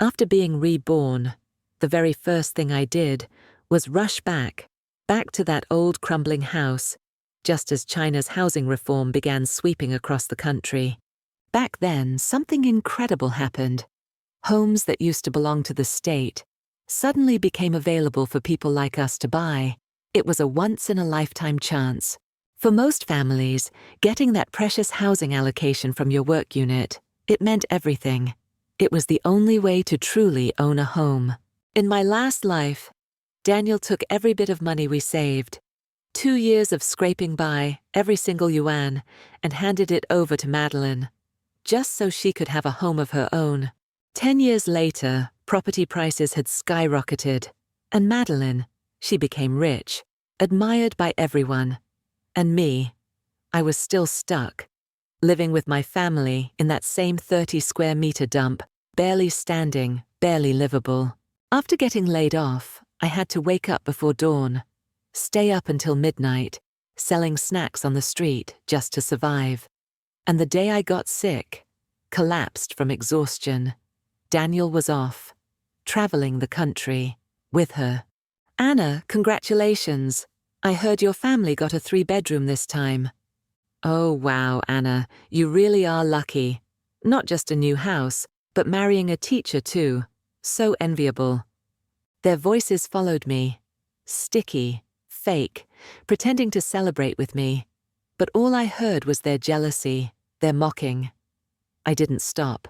After being reborn, the very first thing I did was rush back to that old crumbling house, just as China's housing reform began sweeping across the country. Back then, something incredible happened. Homes that used to belong to the state suddenly became available for people like us to buy. It was a once-in-a-lifetime chance. For most families, getting that precious housing allocation from your work unit, it meant everything. It was the only way to truly own a home. In my last life, Daniel took every bit of money we saved, 2 years of scraping by every single yuan, and handed it over to Madeline, just so she could have a home of her own. 10 years later, property prices had skyrocketed, and Madeline, she became rich, admired by everyone. And me, I was still stuck, living with my family in that same 30-square-meter dump, barely standing, barely livable. After getting laid off, I had to wake up before dawn, stay up until midnight, selling snacks on the street just to survive. And the day I got sick, collapsed from exhaustion, Daniel was off, traveling the country, with her. "Anna, congratulations. I heard your family got a 3-bedroom this time." "Oh wow, Anna, you really are lucky. Not just a new house, but marrying a teacher too. So enviable." Their voices followed me, sticky, fake, pretending to celebrate with me. But all I heard was their jealousy, their mocking. I didn't stop.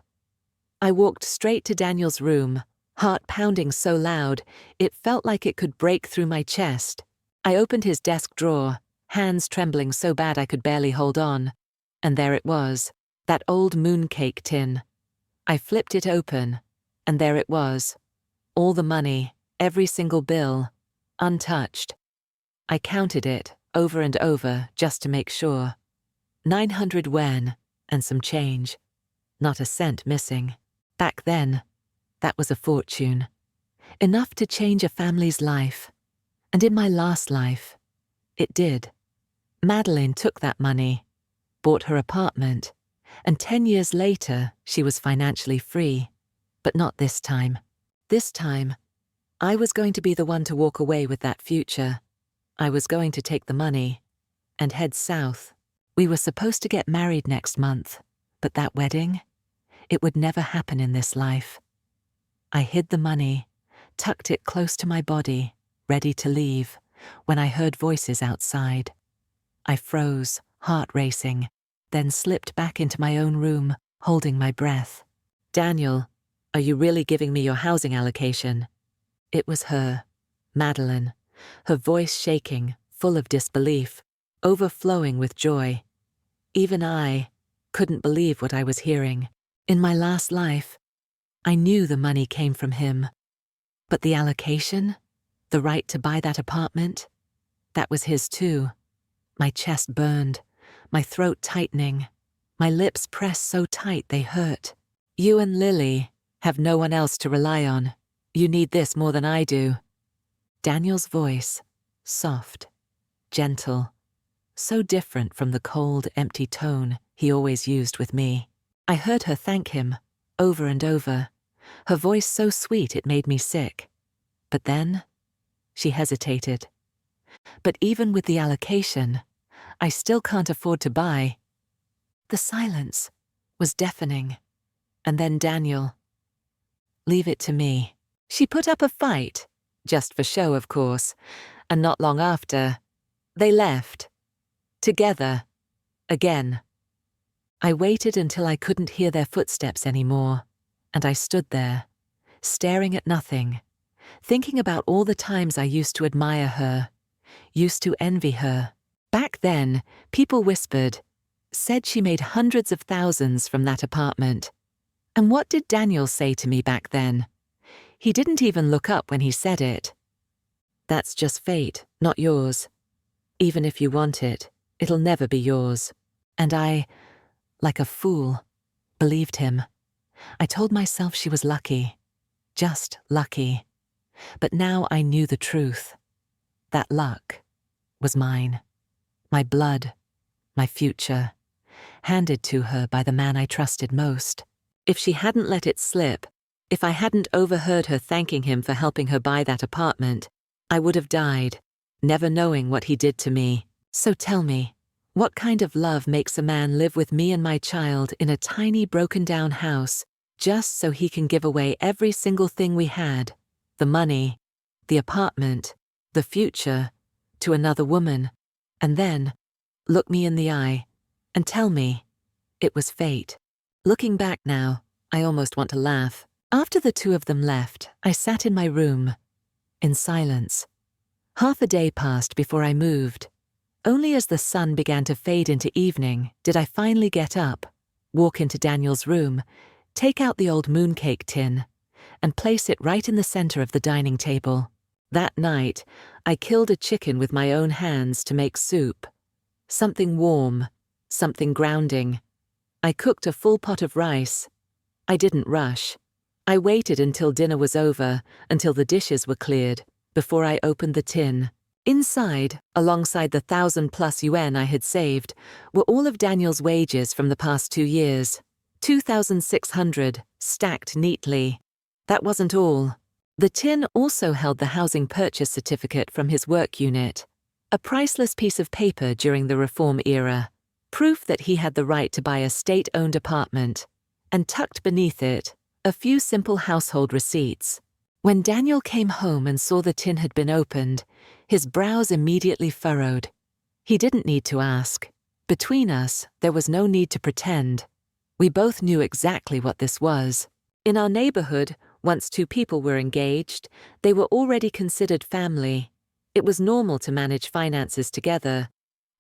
I walked straight to Daniel's room, heart pounding so loud, it felt like it could break through my chest. I opened his desk drawer, hands trembling so bad I could barely hold on. And there it was, that old mooncake tin. I flipped it open, and there it was. All the money, every single bill, untouched. I counted it over and over just to make sure. 900 yuan and some change. Not a cent missing. Back then, that was a fortune. Enough to change a family's life. And in my last life, it did. Madeline took that money, bought her apartment, and 10 years later, she was financially free. But not this time. This time, I was going to be the one to walk away with that future. I was going to take the money and head south. We were supposed to get married next month, but that wedding, it would never happen in this life. I hid the money, tucked it close to my body, ready to leave, when I heard voices outside. I froze, heart racing, then slipped back into my own room, holding my breath. "Daniel, are you really giving me your housing allocation?" It was her, Madeline, her voice shaking, full of disbelief, overflowing with joy. Even I couldn't believe what I was hearing. In my last life, I knew the money came from him. But the allocation, the right to buy that apartment, that was his too. My chest burned, my throat tightening, my lips pressed so tight they hurt. "You and Lily have no one else to rely on. You need this more than I do." Daniel's voice, soft, gentle, so different from the cold, empty tone he always used with me. I heard her thank him, over and over, her voice so sweet it made me sick. But then, she hesitated. "But even with the allocation, I still can't afford to buy." The silence was deafening. And then Daniel, "Leave it to me." She put up a fight, just for show, of course, and not long after, they left. Together. Again. I waited until I couldn't hear their footsteps anymore, and I stood there, staring at nothing, thinking about all the times I used to admire her, used to envy her. Back then, people whispered, said she made hundreds of thousands from that apartment. And what did Daniel say to me back then? He didn't even look up when he said it. "That's just fate, not yours. Even if you want it, it'll never be yours." And I, like a fool, believed him. I told myself she was lucky, just lucky. But now I knew the truth. That luck was mine. My blood, my future, handed to her by the man I trusted most. If she hadn't let it slip, If I hadn't overheard her thanking him for helping her buy that apartment, I would have died, never knowing what he did to me. So tell me, what kind of love makes a man live with me and my child in a tiny broken-down house, just so he can give away every single thing we had, the money, the apartment, the future, to another woman, and then look me in the eye and tell me it was fate? Looking back now, I almost want to laugh. After the two of them left, I sat in my room, in silence. Half a day passed before I moved. Only as the sun began to fade into evening did I finally get up, walk into Daniel's room, take out the old mooncake tin, and place it right in the center of the dining table. That night, I killed a chicken with my own hands to make soup. Something warm, something grounding. I cooked a full pot of rice. I didn't rush. I waited until dinner was over, until the dishes were cleared, before I opened the tin. Inside, alongside the 1,000+ yuan I had saved, were all of Daniel's wages from the past 2 years. 2,600, stacked neatly. That wasn't all. The tin also held the housing purchase certificate from his work unit, a priceless piece of paper during the reform era, proof that he had the right to buy a state-owned apartment, and tucked beneath it, a few simple household receipts. When Daniel came home and saw the tin had been opened, his brows immediately furrowed. He didn't need to ask. Between us, there was no need to pretend. We both knew exactly what this was. In our neighborhood, once two people were engaged, they were already considered family. It was normal to manage finances together.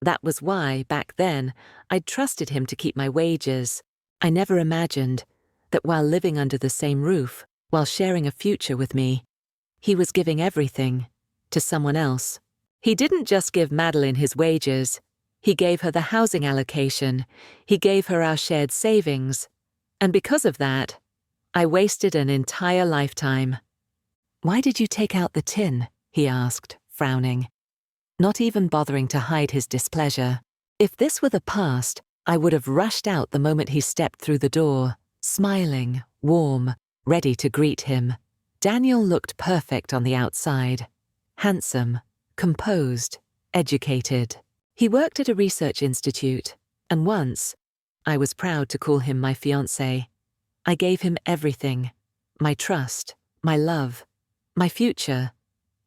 That was why, back then, I'd trusted him to keep my wages. I never imagined that while living under the same roof, while sharing a future with me, he was giving everything to someone else. He didn't just give Madeline his wages. He gave her the housing allocation. He gave her our shared savings. And because of that, I wasted an entire lifetime. "Why did you take out the tin?" he asked, frowning, not even bothering to hide his displeasure. If this were the past, I would have rushed out the moment he stepped through the door, smiling, warm, ready to greet him. Daniel looked perfect on the outside. Handsome, composed, educated. He worked at a research institute, and once, I was proud to call him my fiancé. I gave him everything, my trust, my love, my future.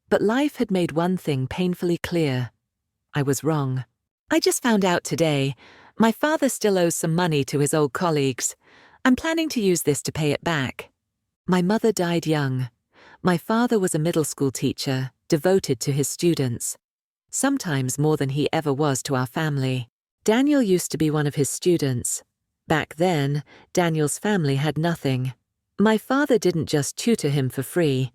But life had made one thing painfully clear. I was wrong. "I just found out today, my father still owes some money to his old colleagues. I'm planning to use this to pay it back." My mother died young. My father was a middle school teacher, devoted to his students, sometimes more than he ever was to our family. Daniel used to be one of his students. Back then, Daniel's family had nothing. My father didn't just tutor him for free.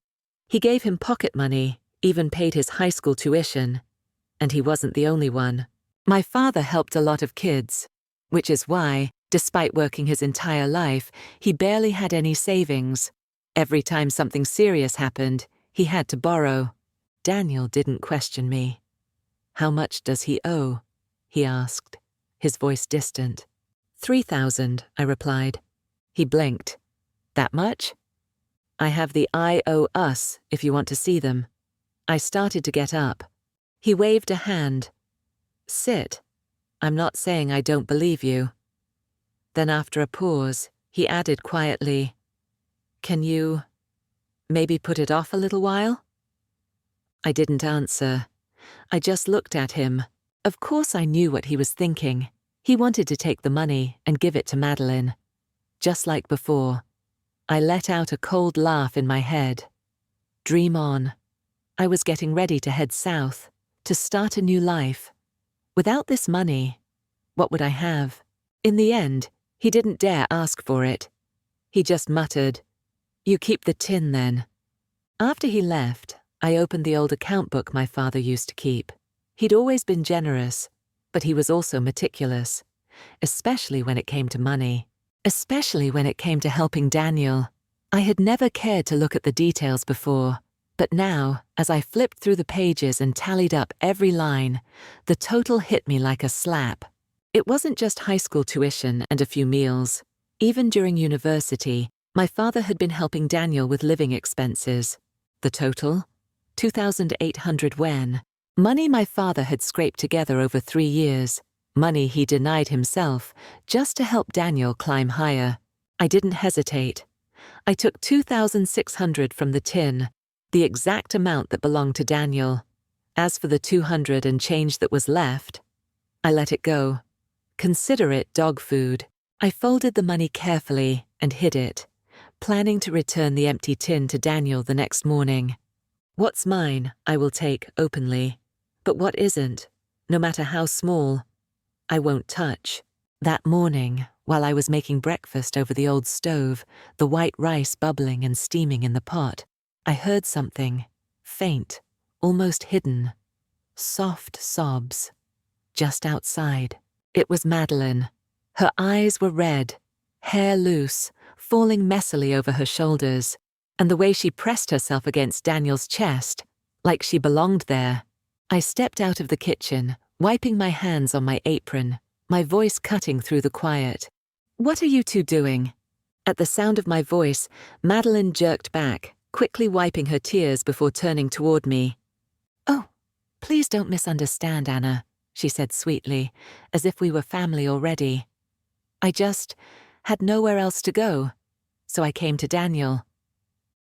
He gave him pocket money, even paid his high school tuition. And he wasn't the only one. My father helped a lot of kids, which is why, despite working his entire life, he barely had any savings. Every time something serious happened, he had to borrow. Daniel didn't question me. "How much does he owe?" he asked, his voice distant. 3,000, I replied. He blinked. "That much?" "I have the I owe us if you want to see them." I started to get up. He waved a hand. "Sit. I'm not saying I don't believe you." Then after a pause, he added quietly, "Can you maybe put it off a little while?" I didn't answer. I just looked at him. Of course I knew what he was thinking. He wanted to take the money and give it to Madeline. Just like before, I let out a cold laugh in my head. Dream on. I was getting ready to head south, to start a new life. Without this money, what would I have? In the end, he didn't dare ask for it. He just muttered, "You keep the tin then." After he left, I opened the old account book my father used to keep. He'd always been generous, but he was also meticulous, especially when it came to money, especially when it came to helping Daniel. I had never cared to look at the details before, but now, as I flipped through the pages and tallied up every line, the total hit me like a slap. It wasn't just high school tuition and a few meals. Even during university, My father had been helping Daniel with living expenses. The total? 2,800 yuan. Money my father had scraped together over 3 years. Money he denied himself, just to help Daniel climb higher. I didn't hesitate. I took 2,600 from the tin, the exact amount that belonged to Daniel. As for the 200 and change that was left, I let it go. Consider it dog food. I folded the money carefully and hid it, planning to return the empty tin to Daniel the next morning. What's mine, I will take openly, but what isn't, no matter how small, I won't touch. That morning, while I was making breakfast over the old stove, the white rice bubbling and steaming in the pot, I heard something, faint, almost hidden. Soft sobs. Just outside. It was Madeline. Her eyes were red, hair loose, falling messily over her shoulders, and the way she pressed herself against Daniel's chest, like she belonged there. I stepped out of the kitchen, wiping my hands on my apron, my voice cutting through the quiet. "What are you two doing?" At the sound of my voice, Madeline jerked back, quickly wiping her tears before turning toward me. "Oh, please don't misunderstand, Anna," she said sweetly, as if we were family already. "I just had nowhere else to go, so I came to Daniel."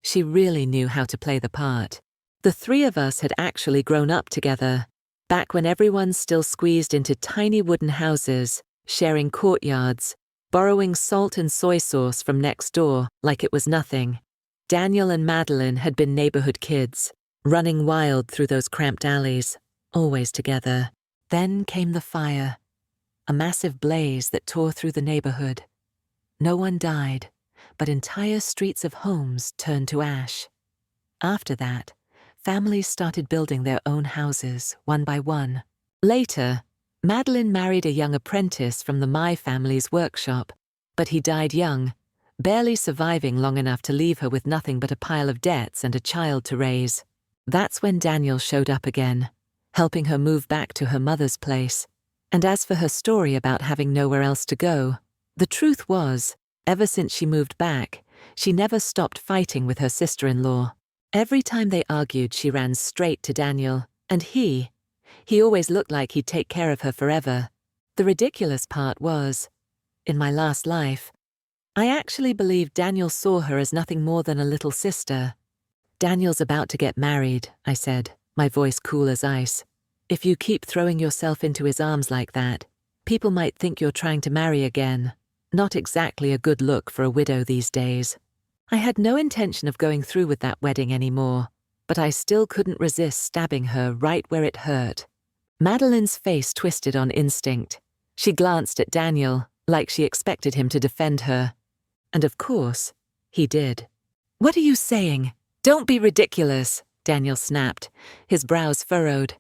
She really knew how to play the part. The three of us had actually grown up together, back when everyone still squeezed into tiny wooden houses, sharing courtyards, borrowing salt and soy sauce from next door like it was nothing. Daniel and Madeline had been neighborhood kids, running wild through those cramped alleys, always together. Then came the fire, a massive blaze that tore through the neighborhood. No one died, but entire streets of homes turned to ash. After that, families started building their own houses, one by one. Later, Madeline married a young apprentice from the Mai family's workshop, but he died young, barely surviving long enough to leave her with nothing but a pile of debts and a child to raise. That's when Daniel showed up again, helping her move back to her mother's place. And as for her story about having nowhere else to go, the truth was, ever since she moved back, she never stopped fighting with her sister-in-law. Every time they argued, she ran straight to Daniel, and he always looked like he'd take care of her forever. The ridiculous part was, in my last life, I actually believed Daniel saw her as nothing more than a little sister. "Daniel's about to get married," I said, my voice cool as ice. "If you keep throwing yourself into his arms like that, people might think you're trying to marry again. Not exactly a good look for a widow these days." I had no intention of going through with that wedding anymore, but I still couldn't resist stabbing her right where it hurt. Madeline's face twisted on instinct. She glanced at Daniel, like she expected him to defend her. And of course, he did. "What are you saying? Don't be ridiculous," Daniel snapped, his brows furrowed.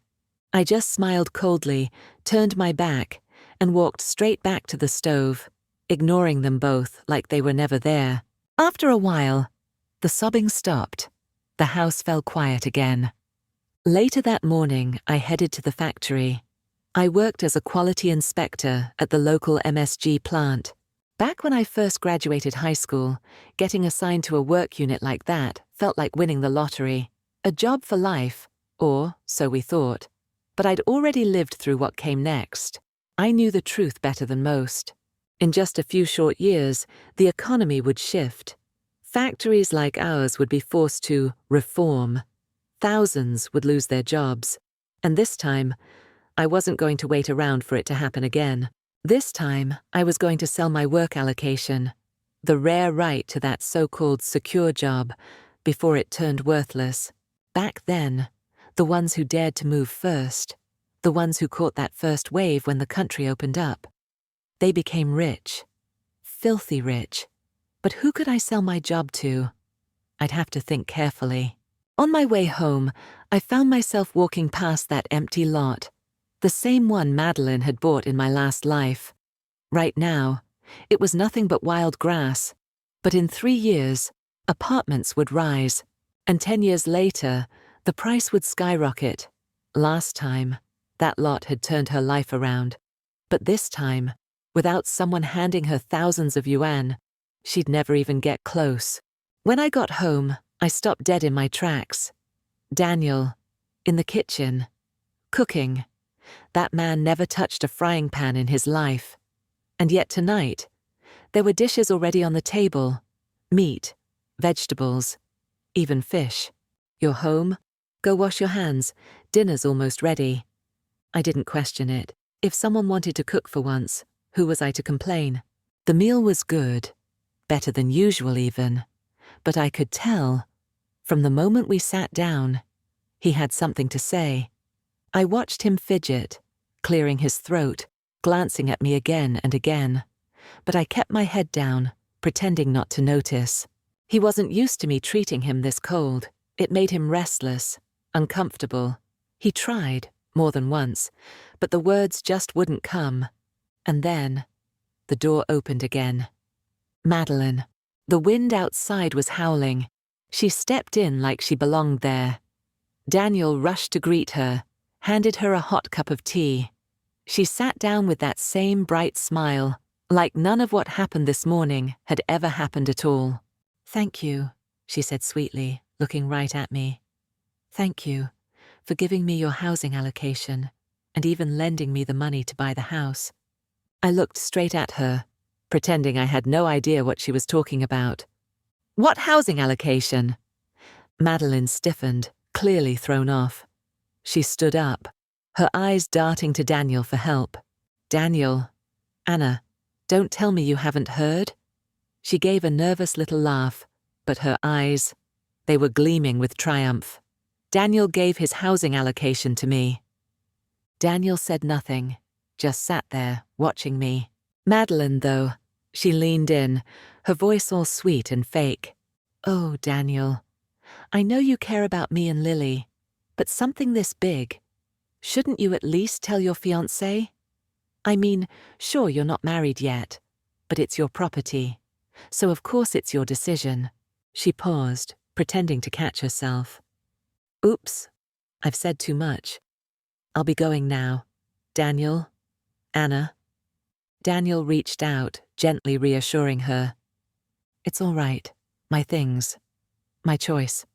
I just smiled coldly, turned my back, and walked straight back to the stove, ignoring them both like they were never there. After a while, the sobbing stopped. The house fell quiet again. Later that morning, I headed to the factory. I worked as a quality inspector at the local MSG plant. Back when I first graduated high school, getting assigned to a work unit like that felt like winning the lottery. A job for life, or so we thought. But I'd already lived through what came next. I knew the truth better than most. In just a few short years, the economy would shift. Factories like ours would be forced to reform. Thousands would lose their jobs. And this time, I wasn't going to wait around for it to happen again. This time, I was going to sell my work allocation, the rare right to that so-called secure job, before it turned worthless. Back then, the ones who dared to move first, the ones who caught that first wave when the country opened up, they became rich. Filthy rich. But who could I sell my job to? I'd have to think carefully. On my way home, I found myself walking past that empty lot, the same one Madeline had bought in my last life. Right now, it was nothing but wild grass, but in 3 years, apartments would rise, and 10 years later, the price would skyrocket. Last time, that lot had turned her life around, but this time, without someone handing her thousands of yuan, She'd never even get close. When I got home, I stopped dead in my tracks. Daniel, in the kitchen, cooking. That man never touched a frying pan in his life. And yet tonight, there were dishes already on the table. Meat, vegetables, even fish. You're home? Go wash your hands. Dinner's almost ready. I didn't question it. If someone wanted to cook for once, who was I to complain? The meal was good, better than usual even, but I could tell, from the moment we sat down, he had something to say. I watched him fidget, clearing his throat, glancing at me again and again, but I kept my head down, pretending not to notice. He wasn't used to me treating him this cold. It made him restless, uncomfortable. He tried, more than once, but the words just wouldn't come. And then, the door opened again. Madeline. The wind outside was howling. She stepped in like she belonged there. Daniel rushed to greet her, handed her a hot cup of tea. She sat down with that same bright smile, like none of what happened this morning had ever happened at all. "Thank you," she said sweetly, looking right at me. "Thank you for giving me your housing allocation and even lending me the money to buy the house." I looked straight at her, pretending I had no idea what she was talking about. "What housing allocation?" Madeline stiffened, clearly thrown off. She stood up, her eyes darting to Daniel for help. "Daniel, Anna, don't tell me you haven't heard?" She gave a nervous little laugh, but her eyes, they were gleaming with triumph. "Daniel gave his housing allocation to me." Daniel said nothing, just sat there, watching me. Madeline, though, she leaned in, her voice all sweet and fake. "Oh, Daniel, I know you care about me and Lily, but something this big, shouldn't you at least tell your fiancé? I mean, sure, you're not married yet, but it's your property, so of course it's your decision." She paused, pretending to catch herself. "Oops, I've said too much. I'll be going now. Daniel, Anna." Daniel reached out, gently reassuring her. "It's all right. My things. My choice.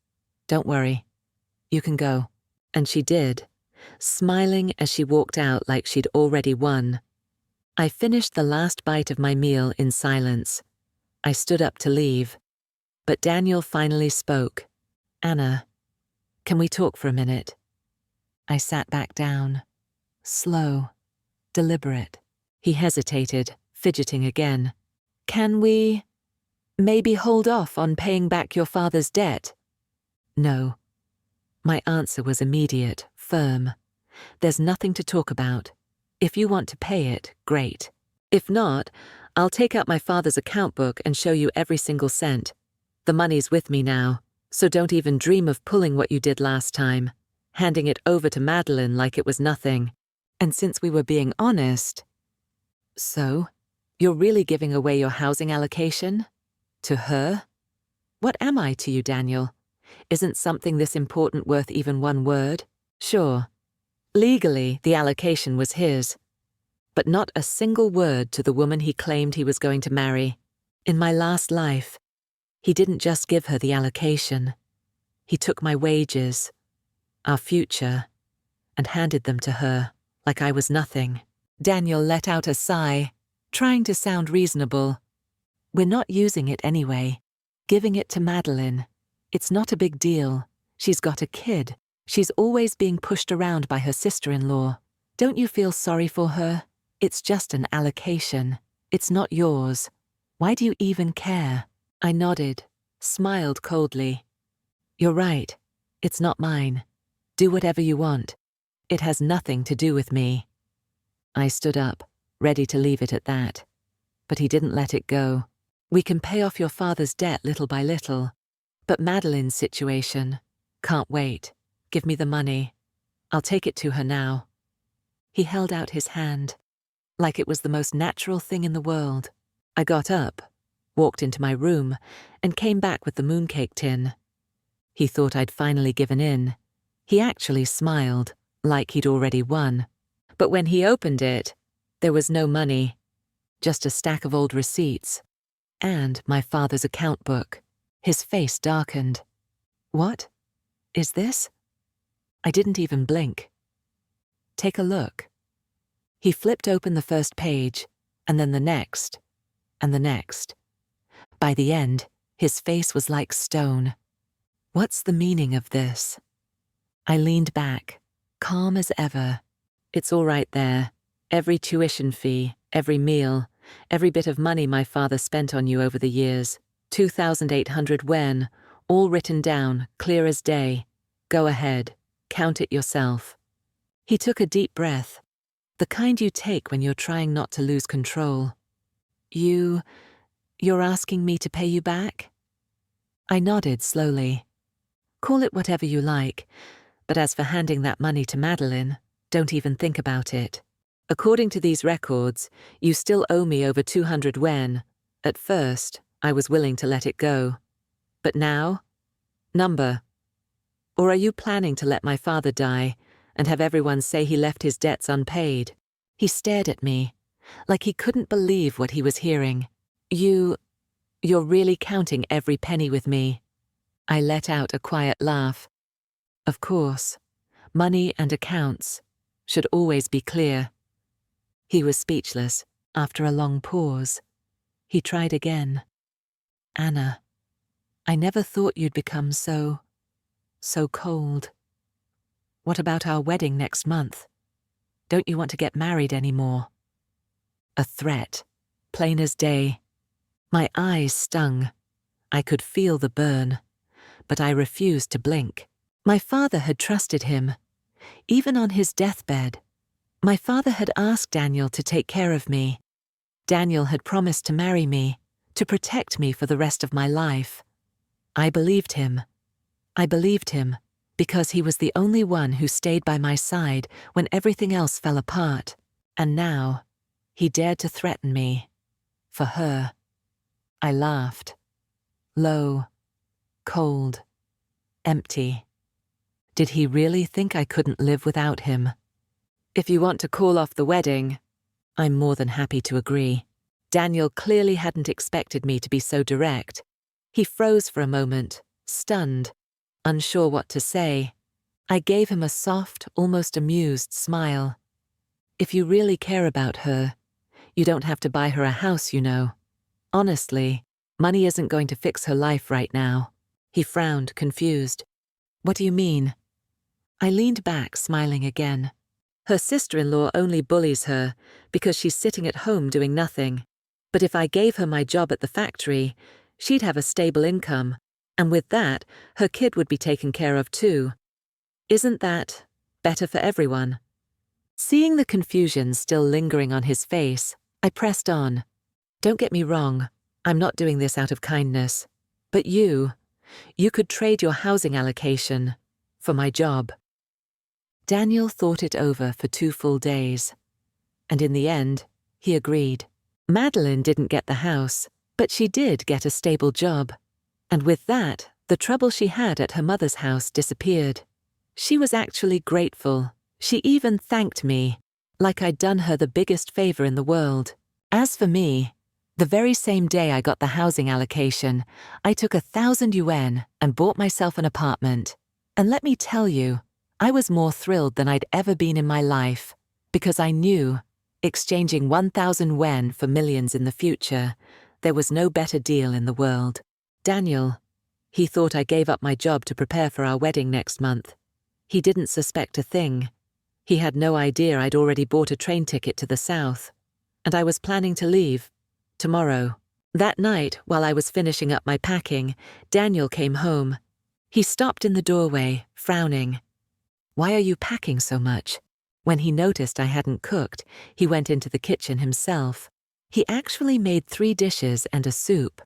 Don't worry. You can go." And she did, smiling as she walked out like she'd already won. I finished the last bite of my meal in silence. I stood up to leave, but Daniel finally spoke. "Anna, can we talk for a minute?" I sat back down, slow, deliberate. He hesitated, fidgeting again. "Can we maybe hold off on paying back your father's debt?" "No." My answer was immediate, firm. "There's nothing to talk about. If you want to pay it, great. If not, I'll take out my father's account book and show you every single cent. The money's with me now, so don't even dream of pulling what you did last time, handing it over to Madeline like it was nothing. And since we were being honest..." "So, you're really giving away your housing allocation? To her? What am I to you, Daniel? Isn't something this important worth even one word?" Sure. Legally, the allocation was his, but not a single word to the woman he claimed he was going to marry. In my last life, he didn't just give her the allocation. He took my wages, our future, and handed them to her like I was nothing. Daniel let out a sigh, trying to sound reasonable. "We're not using it anyway. Giving it to Madeline. It's not a big deal. She's got a kid. She's always being pushed around by her sister-in-law. Don't you feel sorry for her? It's just an allocation. It's not yours. Why do you even care?" I nodded, smiled coldly. "You're right. It's not mine. Do whatever you want. It has nothing to do with me." I stood up, ready to leave it at that. But he didn't let it go. "We can pay off your father's debt little by little. But Madeline's situation can't wait. Give me the money. I'll take it to her now." He held out his hand, like it was the most natural thing in the world. I got up, walked into my room, and came back with the mooncake tin. He thought I'd finally given in. He actually smiled, like he'd already won. But when he opened it, there was no money, just a stack of old receipts. and my father's account book. His face darkened. What is this? I didn't even blink. Take a look. He flipped open the first page, and then the next, and the next. By the end, his face was like stone. What's the meaning of this? I leaned back, calm as ever. It's all right there. Every tuition fee, every meal, every bit of money my father spent on you over the years. 2,800 yen, all written down, clear as day. Go ahead, count it yourself. He took a deep breath, the kind you take when you're trying not to lose control. You're asking me to pay you back? I nodded slowly. Call it whatever you like, but as for handing that money to Madeline, don't even think about it. According to these records, you still owe me over 200 yen. At first, I was willing to let it go. But now? Number. Or are you planning to let my father die and have everyone say he left his debts unpaid? He stared at me, like he couldn't believe what he was hearing. You're really counting every penny with me. I let out a quiet laugh. Of course, money and accounts should always be clear. He was speechless after a long pause. He tried again. Anna, I never thought you'd become so cold. What about our wedding next month? Don't you want to get married anymore? A threat, plain as day. My eyes stung. I could feel the burn, but I refused to blink. My father had trusted him. Even on his deathbed, my father had asked Daniel to take care of me. Daniel had promised to marry me, to protect me for the rest of my life. I believed him. I believed him because he was the only one who stayed by my side when everything else fell apart. And now, he dared to threaten me. For her. I laughed. Low, cold, empty. Did he really think I couldn't live without him? If you want to call off the wedding, I'm more than happy to agree. Daniel clearly hadn't expected me to be so direct. He froze for a moment, stunned, unsure what to say. I gave him a soft, almost amused smile. If you really care about her, you don't have to buy her a house, you know. Honestly, money isn't going to fix her life right now. He frowned, confused. What do you mean? I leaned back, smiling again. Her sister-in-law only bullies her because she's sitting at home doing nothing. But if I gave her my job at the factory, she'd have a stable income, and with that, her kid would be taken care of too. Isn't that better for everyone? Seeing the confusion still lingering on his face, I pressed on. Don't get me wrong, I'm not doing this out of kindness. But you could trade your housing allocation for my job. Daniel thought it over for 2 full days. And in the end, he agreed. Madeline didn't get the house, but she did get a stable job. And with that, the trouble she had at her mother's house disappeared. She was actually grateful. She even thanked me, like I'd done her the biggest favor in the world. As for me, the very same day I got the housing allocation, I took 1,000 yuan and bought myself an apartment. And let me tell you, I was more thrilled than I'd ever been in my life, because I knew, exchanging 1,000 yuan for millions in the future, there was no better deal in the world. Daniel, he thought I gave up my job to prepare for our wedding next month. He didn't suspect a thing. He had no idea I'd already bought a train ticket to the south, and I was planning to leave tomorrow. That night, while I was finishing up my packing, Daniel came home. He stopped in the doorway, frowning. Why are you packing so much? When he noticed I hadn't cooked, he went into the kitchen himself. He actually made 3 dishes and a soup.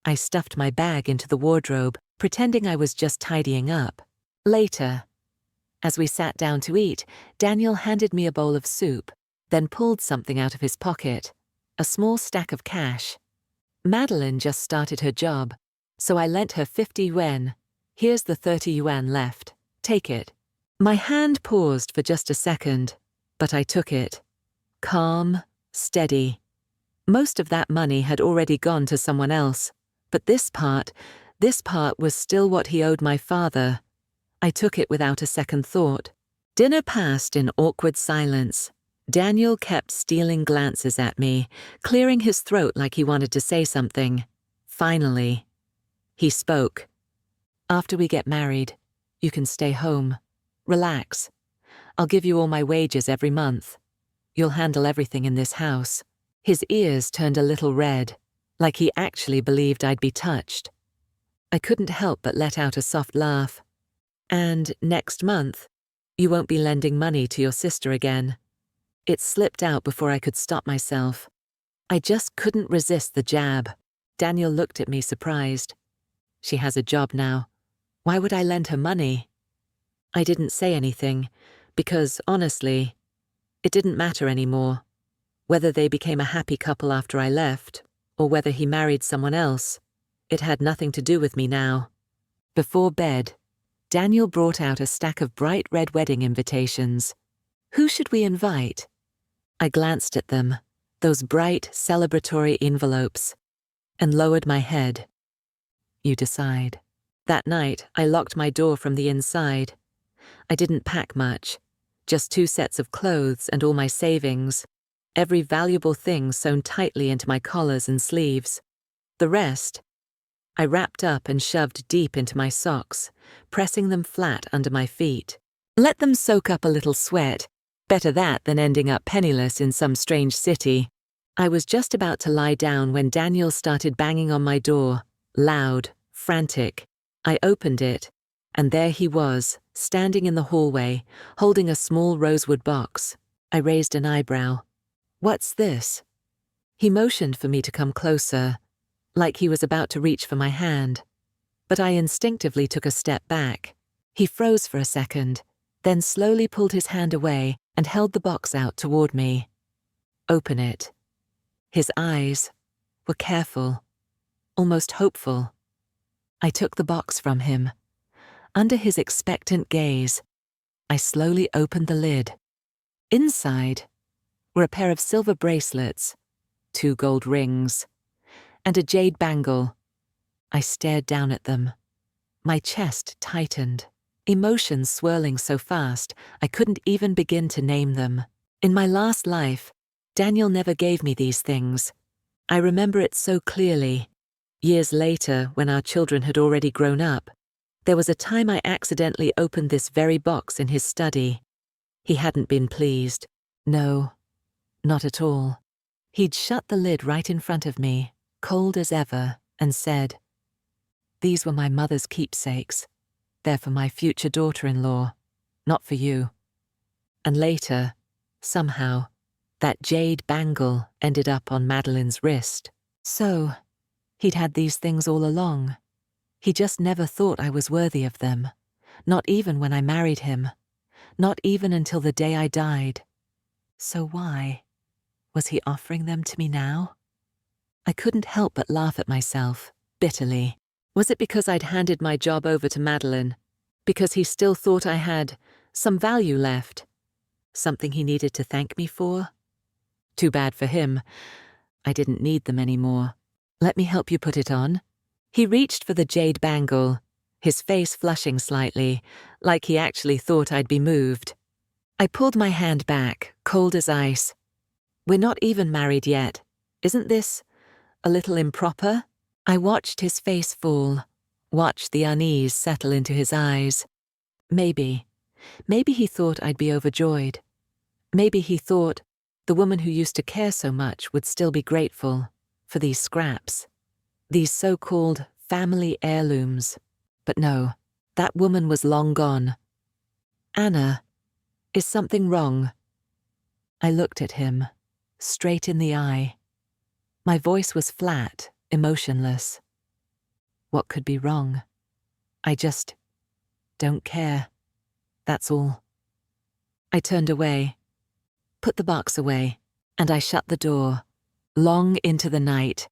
I stuffed my bag into the wardrobe, pretending I was just tidying up. Later, as we sat down to eat, Daniel handed me a bowl of soup, then pulled something out of his pocket, a small stack of cash. Madeline just started her job, so I lent her 50 yuan. Here's the 30 yuan left. Take it. My hand paused for just a second, but I took it. Calm, steady. Most of that money had already gone to someone else, but this part was still what he owed my father. I took it without a second thought. Dinner passed in awkward silence. Daniel kept stealing glances at me, clearing his throat like he wanted to say something. Finally, he spoke. "After we get married, you can stay home. Relax. I'll give you all my wages every month. You'll handle everything in this house." His ears turned a little red, like he actually believed I'd be touched. I couldn't help but let out a soft laugh. "And next month, you won't be lending money to your sister again." It slipped out before I could stop myself. I just couldn't resist the jab. Daniel looked at me surprised. "She has a job now. Why would I lend her money?" I didn't say anything, because, honestly, it didn't matter anymore. Whether they became a happy couple after I left, or whether he married someone else, it had nothing to do with me now. Before bed, Daniel brought out a stack of bright red wedding invitations. Who should we invite? I glanced at them, those bright, celebratory envelopes, and lowered my head. "You decide." That night, I locked my door from the inside. I didn't pack much, just 2 sets of clothes and all my savings, every valuable thing sewn tightly into my collars and sleeves. The rest, I wrapped up and shoved deep into my socks, pressing them flat under my feet. Let them soak up a little sweat. Better that than ending up penniless in some strange city. I was just about to lie down when Daniel started banging on my door, loud, frantic. I opened it, and there he was, standing in the hallway, holding a small rosewood box. I raised an eyebrow. "What's this?" He motioned for me to come closer, like he was about to reach for my hand. But I instinctively took a step back. He froze for a second, then slowly pulled his hand away and held the box out toward me. "Open it." His eyes were careful, almost hopeful. I took the box from him. Under his expectant gaze, I slowly opened the lid. Inside were a pair of silver bracelets, 2 gold rings, and a jade bangle. I stared down at them. My chest tightened, emotions swirling so fast I couldn't even begin to name them. In my last life, Daniel never gave me these things. I remember it so clearly. Years later, when our children had already grown up, there was a time I accidentally opened this very box in his study. He hadn't been pleased. No, not at all. He'd shut the lid right in front of me, cold as ever, and said, "These were my mother's keepsakes. They're for my future daughter-in-law, not for you." And later, somehow, that jade bangle ended up on Madeline's wrist. So, he'd had these things all along. He just never thought I was worthy of them, not even when I married him, not even until the day I died. So why? Was he offering them to me now? I couldn't help but laugh at myself, bitterly. Was it because I'd handed my job over to Madeline? Because he still thought I had some value left? Something he needed to thank me for? Too bad for him. I didn't need them anymore. "Let me help you put it on." He reached for the jade bangle, his face flushing slightly, like he actually thought I'd be moved. I pulled my hand back, cold as ice. "We're not even married yet. Isn't this a little improper?" I watched his face fall, watched the unease settle into his eyes. Maybe he thought I'd be overjoyed. Maybe he thought the woman who used to care so much would still be grateful for these scraps, these so-called family heirlooms. But no, that woman was long gone. "Anna, is something wrong?" I looked at him, straight in the eye. My voice was flat, emotionless. What could be wrong? I just don't care. That's all. I turned away, put the box away, and I shut the door. Long into the night,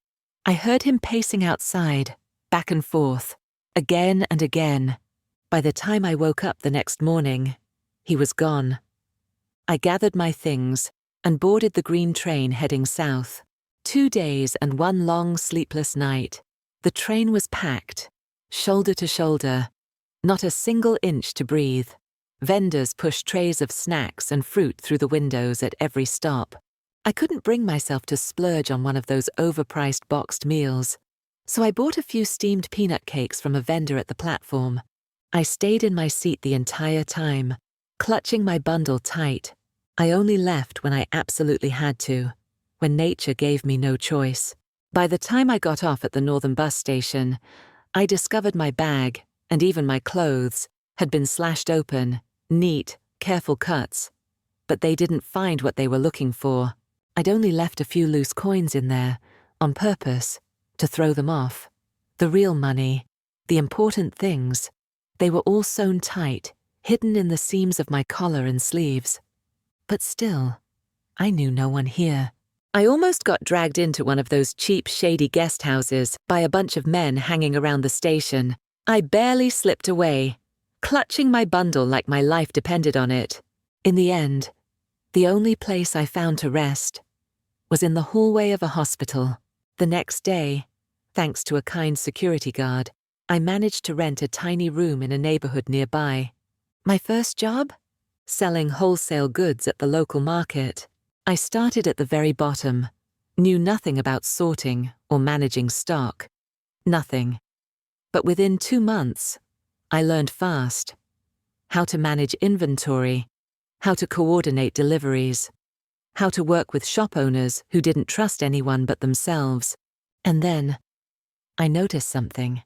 I heard him pacing outside, back and forth, again and again. By the time I woke up the next morning, he was gone. I gathered my things and boarded the green train heading south. 2 days and one long sleepless night. The train was packed, shoulder to shoulder, not a single inch to breathe. Vendors pushed trays of snacks and fruit through the windows at every stop. I couldn't bring myself to splurge on one of those overpriced boxed meals, so I bought a few steamed peanut cakes from a vendor at the platform. I stayed in my seat the entire time, clutching my bundle tight. I only left when I absolutely had to, when nature gave me no choice. By the time I got off at the northern bus station, I discovered my bag, and even my clothes, had been slashed open, neat, careful cuts. But they didn't find what they were looking for. I'd only left a few loose coins in there, on purpose, to throw them off. The real money, the important things, they were all sewn tight, hidden in the seams of my collar and sleeves. But still, I knew no one here. I almost got dragged into one of those cheap, shady guest houses by a bunch of men hanging around the station. I barely slipped away, clutching my bundle like my life depended on it. In the end, the only place I found to rest was in the hallway of a hospital. The next day, thanks to a kind security guard, I managed to rent a tiny room in a neighborhood nearby. My first job? Selling wholesale goods at the local market. I started at the very bottom, knew nothing about sorting or managing stock. Nothing. But within 2 months, I learned fast how to manage inventory, how to coordinate deliveries, how to work with shop owners who didn't trust anyone but themselves. And then, I noticed something.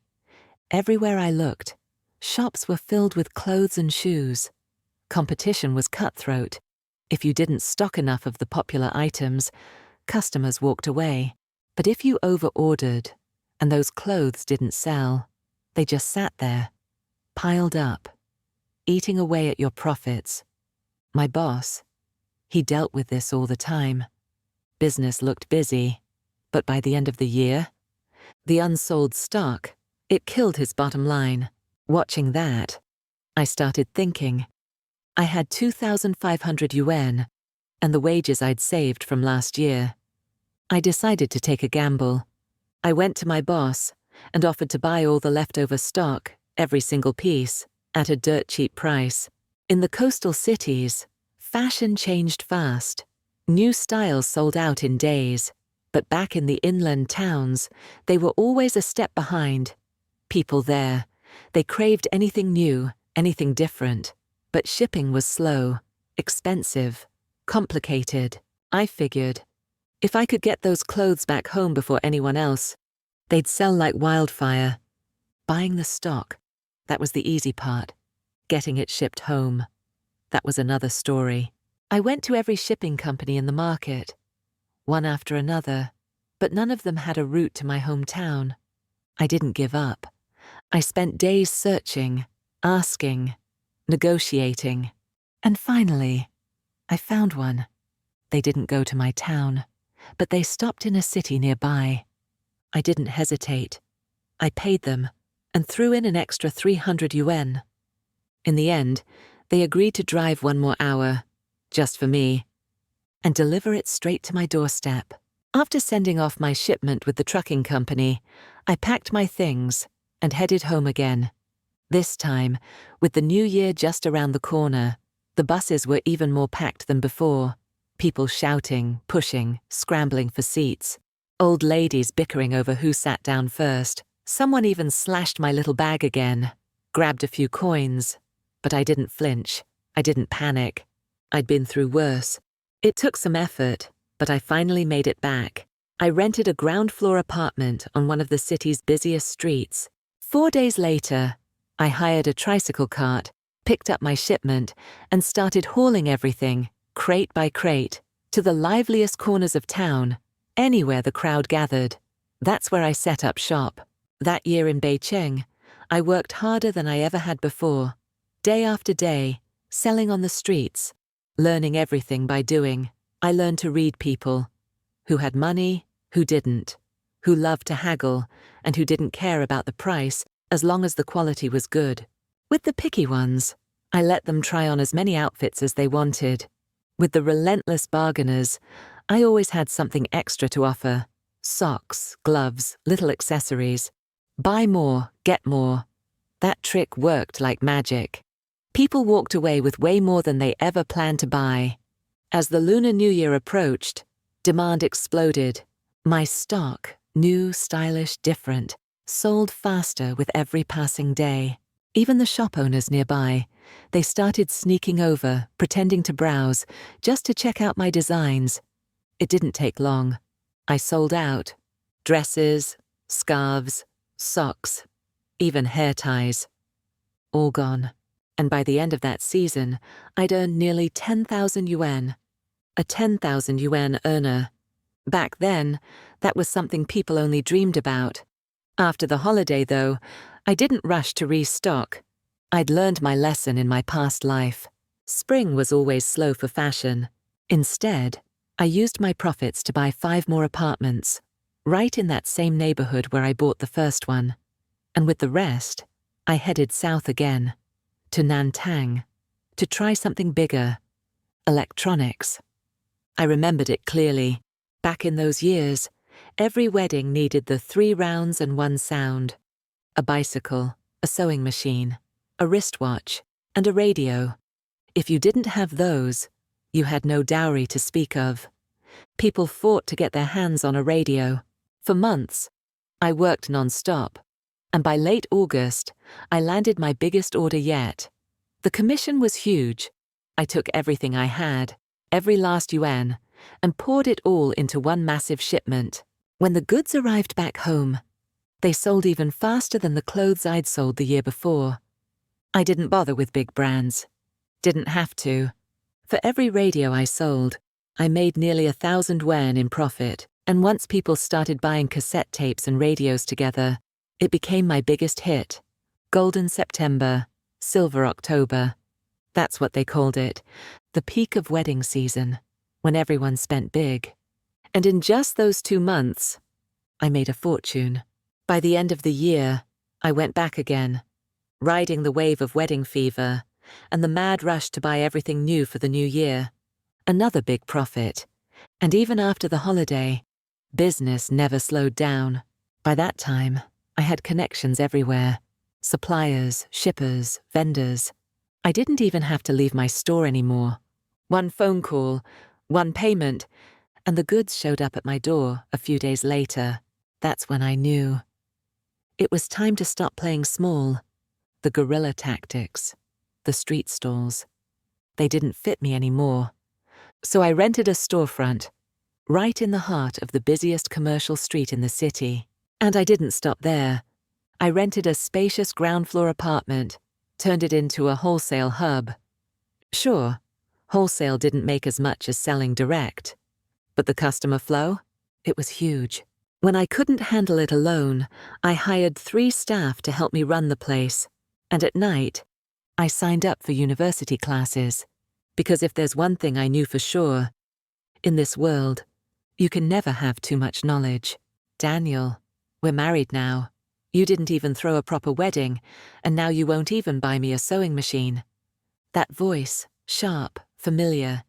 Everywhere I looked, shops were filled with clothes and shoes. Competition was cutthroat. If you didn't stock enough of the popular items, customers walked away. But if you over-ordered, and those clothes didn't sell, they just sat there, piled up, eating away at your profits. My boss, he dealt with this all the time. Business looked busy, but by the end of the year, the unsold stock, it killed his bottom line. Watching that, I started thinking. I had 2,500 yuan, and the wages I'd saved from last year. I decided to take a gamble. I went to my boss and offered to buy all the leftover stock, every single piece, at a dirt cheap price. In the coastal cities, fashion changed fast. New styles sold out in days, but back in the inland towns, they were always a step behind. People there, they craved anything new, anything different. But shipping was slow, expensive, complicated. I figured, if I could get those clothes back home before anyone else, they'd sell like wildfire. Buying the stock, that was the easy part. Getting it shipped home, that was another story. I went to every shipping company in the market, one after another, but none of them had a route to my hometown. I didn't give up. I spent days searching, asking, negotiating. And finally, I found one. They didn't go to my town, but they stopped in a city nearby. I didn't hesitate. I paid them and threw in an extra 300 yuan. In the end, they agreed to drive 1 more hour, just for me, and deliver it straight to my doorstep. After sending off my shipment with the trucking company, I packed my things and headed home again. This time, with the new year just around the corner, the buses were even more packed than before. People shouting, pushing, scrambling for seats. Old ladies bickering over who sat down first. Someone even slashed my little bag again, grabbed a few coins. But I didn't flinch. I didn't panic. I'd been through worse. It took some effort, but I finally made it back. I rented a ground-floor apartment on one of the city's busiest streets. 4 days later, I hired a tricycle cart, picked up my shipment, and started hauling everything, crate by crate, to the liveliest corners of town, anywhere the crowd gathered. That's where I set up shop. That year in Beijing, I worked harder than I ever had before. Day after day, selling on the streets, learning everything by doing. I learned to read people, who had money, who didn't, who loved to haggle, and who didn't care about the price as long as the quality was good. With the picky ones, I let them try on as many outfits as they wanted. With the relentless bargainers, I always had something extra to offer. Socks, gloves, little accessories. Buy more, get more. That trick worked like magic. People walked away with way more than they ever planned to buy. As the Lunar New Year approached, demand exploded. My stock, new, stylish, different, sold faster with every passing day. Even the shop owners nearby, they started sneaking over, pretending to browse, just to check out my designs. It didn't take long. I sold out. Dresses, scarves, socks, even hair ties. All gone. And by the end of that season, I'd earned nearly 10,000 yuan. A 10,000 yuan earner. Back then, that was something people only dreamed about. After the holiday, though, I didn't rush to restock. I'd learned my lesson in my past life. Spring was always slow for fashion. Instead, I used my profits to buy 5 more apartments, right in that same neighborhood where I bought the first one. And with the rest, I headed south again, to Nantang, to try something bigger. Electronics. I remembered it clearly. Back in those years, every wedding needed the 3 rounds and 1 sound. A bicycle, a sewing machine, a wristwatch, and a radio. If you didn't have those, you had no dowry to speak of. People fought to get their hands on a radio. For months, I worked non-stop, and by late August, I landed my biggest order yet. The commission was huge. I took everything I had, every last yuan, and poured it all into one massive shipment. When the goods arrived back home, they sold even faster than the clothes I'd sold the year before. I didn't bother with big brands. Didn't have to. For every radio I sold, I made nearly 1,000 yuan in profit, and once people started buying cassette tapes and radios together, it became my biggest hit. Golden September, Silver October. That's what they called it, the peak of wedding season, when everyone spent big. And in just those 2 months, I made a fortune. By the end of the year, I went back again, riding the wave of wedding fever and the mad rush to buy everything new for the new year. Another big profit. And even after the holiday, business never slowed down. By that time, I had connections everywhere. Suppliers, shippers, vendors. I didn't even have to leave my store anymore. One phone call, one payment, and the goods showed up at my door a few days later. That's when I knew. It was time to stop playing small. The guerrilla tactics, the street stalls. They didn't fit me anymore. So I rented a storefront, right in the heart of the busiest commercial street in the city. And I didn't stop there. I rented a spacious ground floor apartment, turned it into a wholesale hub. Sure, wholesale didn't make as much as selling direct. But the customer flow? It was huge. When I couldn't handle it alone, I hired 3 staff to help me run the place. And at night, I signed up for university classes. Because if there's one thing I knew for sure, in this world, you can never have too much knowledge. Daniel, we're married now. You didn't even throw a proper wedding, and now you won't even buy me a sewing machine. That voice, sharp, familiar,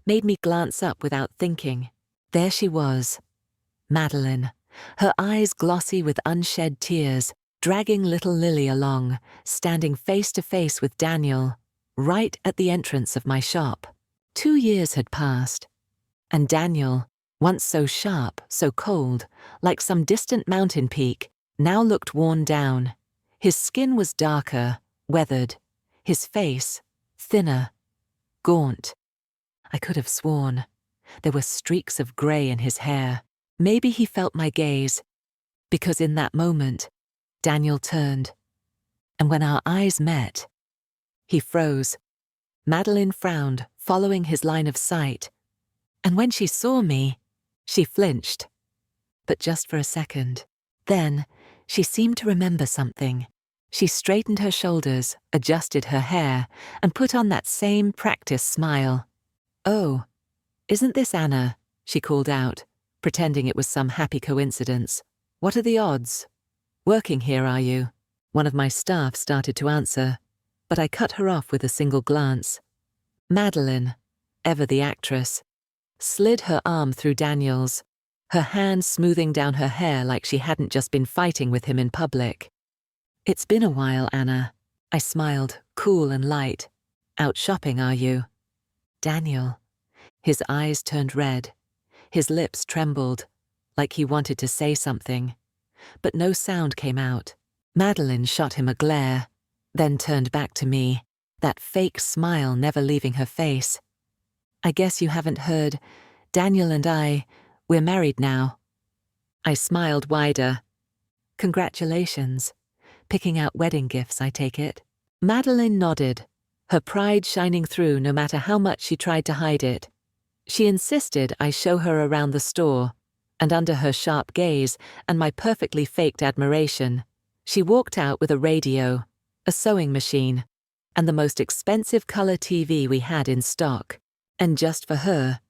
made me glance up without thinking. There she was, Madeline, her eyes glossy with unshed tears, dragging little Lily along, standing face to face with Daniel, right at the entrance of my shop. 2 years had passed, and Daniel, once so sharp, so cold, like some distant mountain peak, now looked worn down. His skin was darker, weathered, his face thinner, gaunt. I could have sworn there were streaks of grey in his hair. Maybe he felt my gaze, because in that moment, Daniel turned, and when our eyes met, he froze. Madeline frowned, following his line of sight, and when she saw me, she flinched. But just for a second. Then, she seemed to remember something. She straightened her shoulders, adjusted her hair, and put on that same practiced smile. "Oh, isn't this Anna?" she called out, pretending it was some happy coincidence. "What are the odds? Working here, are you?" One of my staff started to answer, but I cut her off with a single glance. Madeline, ever the actress, slid her arm through Daniel's, her hand smoothing down her hair like she hadn't just been fighting with him in public. "It's been a while, Anna." I smiled, cool and light. "Out shopping, are you?" "Daniel." His eyes turned red. His lips trembled, like he wanted to say something. But no sound came out. Madeline shot him a glare, then turned back to me, that fake smile never leaving her face. "I guess you haven't heard. Daniel and we're married now." I smiled wider. "Congratulations. Picking out wedding gifts, I take it." Madeline nodded, her pride shining through no matter how much she tried to hide it. She insisted I show her around the store, and under her sharp gaze and my perfectly faked admiration, she walked out with a radio, a sewing machine, and the most expensive color TV we had in stock. And just for her,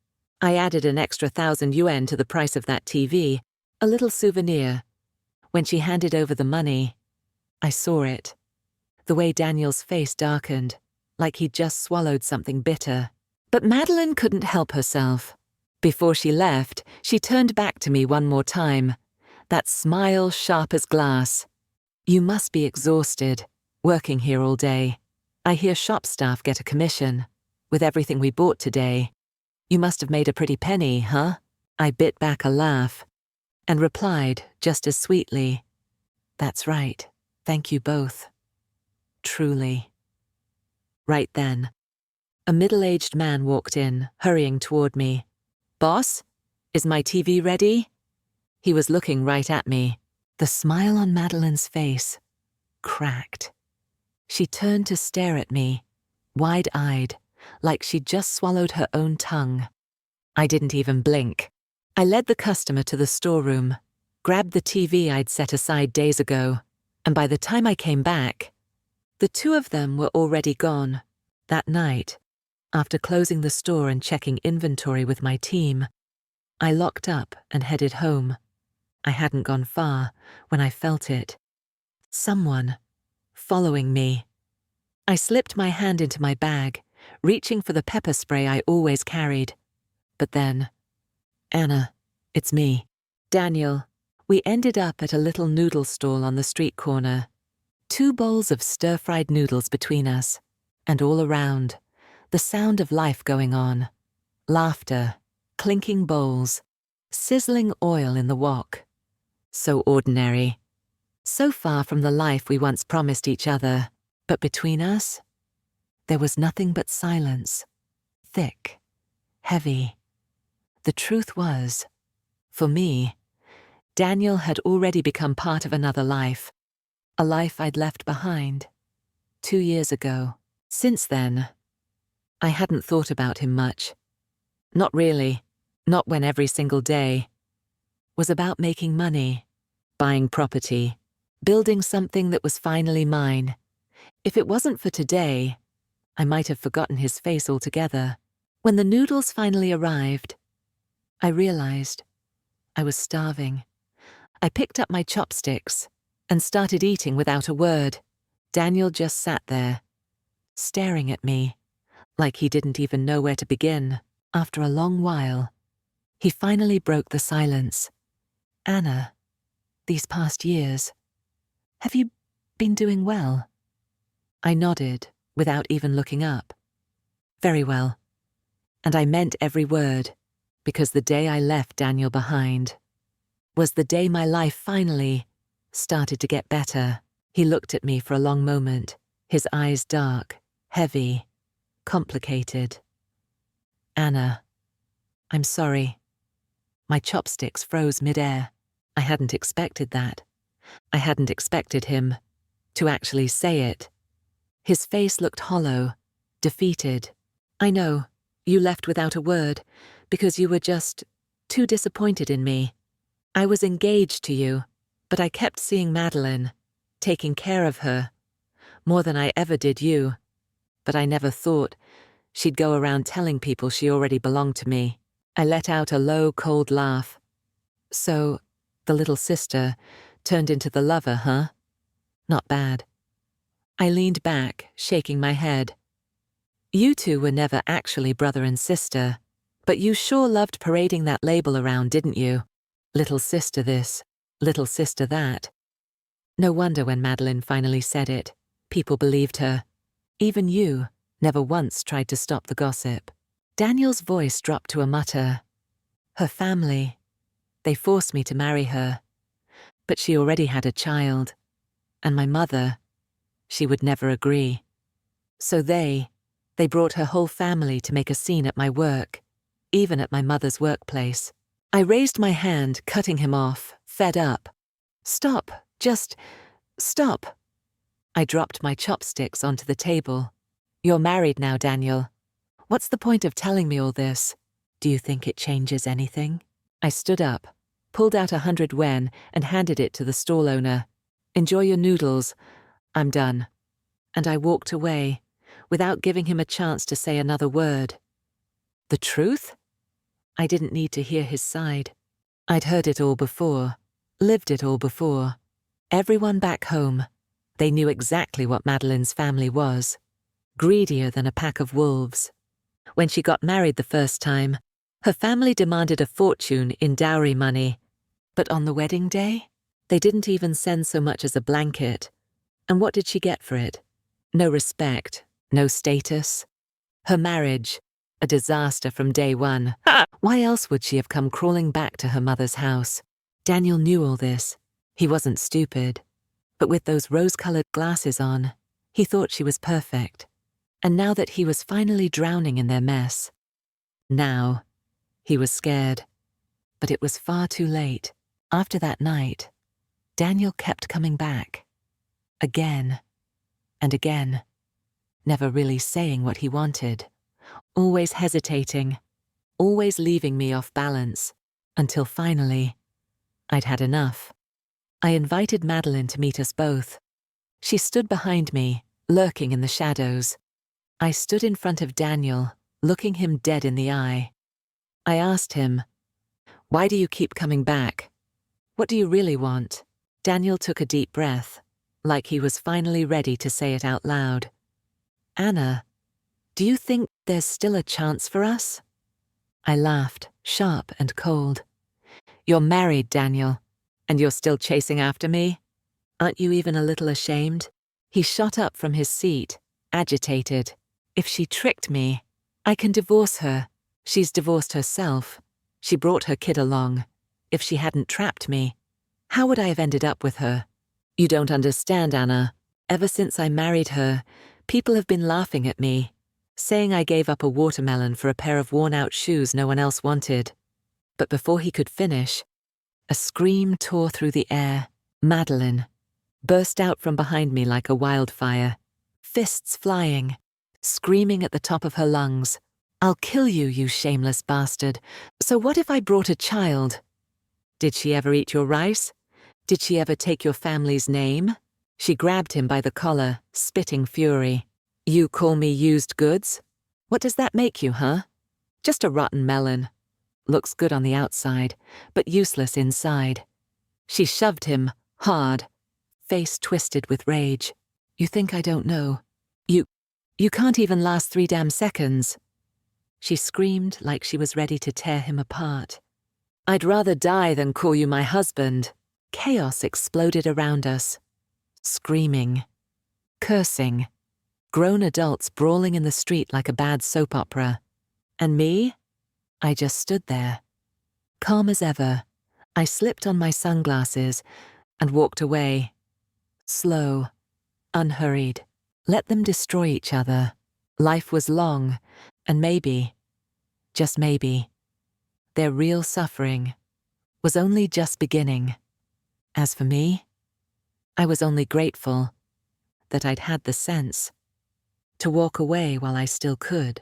I added an extra 1,000 yuan to the price of that TV, a little souvenir. When she handed over the money, I saw it. The way Daniel's face darkened, like he'd just swallowed something bitter. But Madeline couldn't help herself. Before she left, she turned back to me one more time, that smile sharp as glass. "You must be exhausted, working here all day. I hear shop staff get a commission. With everything we bought today, you must have made a pretty penny, huh?" I bit back a laugh and replied just as sweetly, "That's right. Thank you both. Truly." Right then, a middle-aged man walked in, hurrying toward me. "Boss, is my TV ready?" He was looking right at me. The smile on Madeline's face cracked. She turned to stare at me, wide-eyed, like she'd just swallowed her own tongue. I didn't even blink. I led the customer to the storeroom, grabbed the TV I'd set aside days ago, and by the time I came back, the two of them were already gone. That night, after closing the store and checking inventory with my team, I locked up and headed home. I hadn't gone far when I felt it. Someone following me. I slipped my hand into my bag, reaching for the pepper spray I always carried. But then, "Anna, it's me." "Daniel." We ended up at a little noodle stall on the street corner. 2 bowls of stir-fried noodles between us, and all around, the sound of life going on. Laughter, clinking bowls, sizzling oil in the wok. So ordinary. So far from the life we once promised each other. But between us, there was nothing but silence. Thick, heavy. The truth was, for me, Daniel had already become part of another life. A life I'd left behind 2 years ago. Since then, I hadn't thought about him much. Not really. Not when every single day was about making money, buying property, building something that was finally mine. If it wasn't for today, I might have forgotten his face altogether. When the noodles finally arrived, I realized I was starving. I picked up my chopsticks and started eating without a word. Daniel just sat there, staring at me, like he didn't even know where to begin. After a long while, he finally broke the silence. "Anna, these past years, have you been doing well?" I nodded without even looking up. "Very well." And I meant every word, because the day I left Daniel behind was the day my life finally started to get better. He looked at me for a long moment, his eyes dark, heavy, complicated. "Anna, I'm sorry." My chopsticks froze midair. I hadn't expected that. I hadn't expected him to actually say it. His face looked hollow, defeated. "I know, you left without a word, because you were just too disappointed in me. I was engaged to you, but I kept seeing Madeline, taking care of her, more than I ever did you. But I never thought she'd go around telling people she already belonged to me." I let out a low, cold laugh. "So, the little sister turned into the lover, huh? Not bad." I leaned back, shaking my head. "You two were never actually brother and sister, But you sure loved parading that label around, didn't you? Little sister this, little sister that. No wonder when Madeline finally said it, people believed her. Even you never once tried to stop the gossip. Daniel's voice dropped to a mutter. Her family. They forced me to marry her. But she already had a child. And my mother, she would never agree. So they brought her whole family to make a scene at my work, even at my mother's workplace. I raised my hand, cutting him off, fed up. Stop, just stop. I dropped my chopsticks onto the table. You're married now, Daniel. What's the point of telling me all this? Do you think it changes anything? I stood up, pulled out 100 yen and handed it to the stall owner. Enjoy your noodles. I'm done. And I walked away, without giving him a chance to say another word. The truth? I didn't need to hear his side. I'd heard it all before, lived it all before. Everyone back home, they knew exactly what Madeline's family was. Greedier than a pack of wolves. When she got married the first time, her family demanded a fortune in dowry money. But on the wedding day, they didn't even send so much as a blanket. And what did she get for it? No respect, no status. Her marriage, a disaster from day one. Why else would she have come crawling back to her mother's house? Daniel knew all this. He wasn't stupid. But with those rose-colored glasses on, he thought she was perfect. And now that he was finally drowning in their mess, now he was scared. But it was far too late. After that night, Daniel kept coming back. Again and again. Never really saying what he wanted. Always hesitating. Always leaving me off balance. Until finally, I'd had enough. I invited Madeline to meet us both. She stood behind me, lurking in the shadows. I stood in front of Daniel, looking him dead in the eye. I asked him, "Why do you keep coming back? What do you really want?" Daniel took a deep breath, like he was finally ready to say it out loud. "Anna, do you think there's still a chance for us?" I laughed, sharp and cold. "You're married, Daniel, and you're still chasing after me? Aren't you even a little ashamed?" He shot up from his seat, agitated. "If she tricked me, I can divorce her. She's divorced herself. She brought her kid along. If she hadn't trapped me, how would I have ended up with her? You don't understand, Anna. Ever since I married her, people have been laughing at me, saying I gave up a watermelon for a pair of worn-out shoes no one else wanted." But before he could finish, a scream tore through the air. Madeline burst out from behind me like a wildfire, fists flying, screaming at the top of her lungs, "I'll kill you, you shameless bastard. So what if I brought a child? Did she ever eat your rice? Did she ever take your family's name?" She grabbed him by the collar, spitting fury. "You call me used goods? What does that make you, huh? Just a rotten melon. Looks good on the outside, but useless inside." She shoved him, hard, face twisted with rage. "You think I don't know? You can't even last 3 damn seconds." She screamed like she was ready to tear him apart. "I'd rather die than call you my husband." Chaos exploded around us. Screaming, cursing, grown adults brawling in the street like a bad soap opera. And me? I just stood there. Calm as ever, I slipped on my sunglasses and walked away. Slow, unhurried. Let them destroy each other. Life was long, and maybe, just maybe, their real suffering was only just beginning. As for me, I was only grateful that I'd had the sense to walk away while I still could.